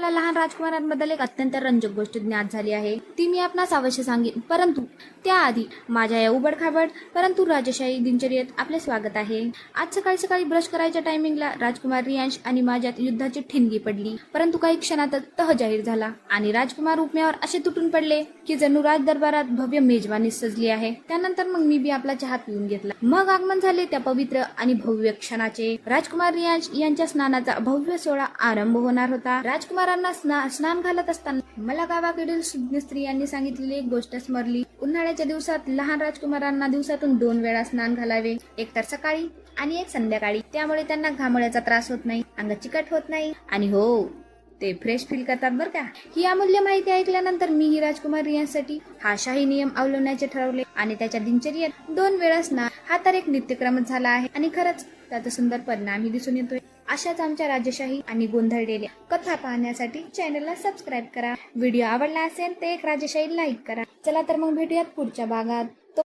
आपल्याला लहान राजकुमारांबद्दल एक अत्यंत रंजक गोष्ट ज्ञात झाली आहे, ती मी आपणास अवश्य सांगेन. परंतु त्याआधी माझ्या या उबडखाबड परंतु राजेशाही दिनचर्येत आपले स्वागत आहे. आज सकाळी सकाळी ब्रश करायच्या टायमिंगला राजकुमार रियांश आणि माझ्यात युद्धाची ठिणगी पडली. परंतु काही क्षणातच तह जाहीर झाला आणि राजकुमार उपम्यावर असे तुटून पडले की जणू राज दरबारात भव्य मेजवानी सजली आहे. त्यानंतर मग मी बी आपला चहा पिऊन घेतला. मग आगमन झाले त्या पवित्र आणि भव्य क्षणाचे. राजकुमार रियांश यांच्या स्नानाचा भव्य सोहळा आरंभ होणार होता. राजकुमारांना स्नान घालत असताना मला गावाकडील सुज्ञ स्त्रियांनी सांगितलेली एक गोष्ट स्मरली. उन्हाळ्याच्या दिवसात लहान राजकुमारांना दिवसातून 2 वेळा स्नान घालावे, एक तर सकाळी आणि एक संध्याकाळी. त्यामुळे त्यांना घामोळ्याचा त्रास होत नाही, अंग चिकट होत नाही आणि हो, ते फ्रेश फील करतात बरं का. ही अमूल्य माहिती ऐकल्यानंतर मीही राजकुमार रियांशसाठी हा शाही नियम अवलंबण्याचे ठरवले आणि त्याच्या दिनचर्येत 2 वेळा स्नान हा तर एक नित्यक्रमच झाला आहे आणि खरंच त्याचा सुंदर परिणामही दिसून येतोय. अशाच आमच्या राजेशाही आणि गोंधळलेल्या कथा पाहण्यासाठी चॅनलला सबस्क्राईब करा. व्हिडिओ आवडला असेल तर एक राजेशाही लाईक करा. चला तर मग भेटूयात पुढच्या भागात.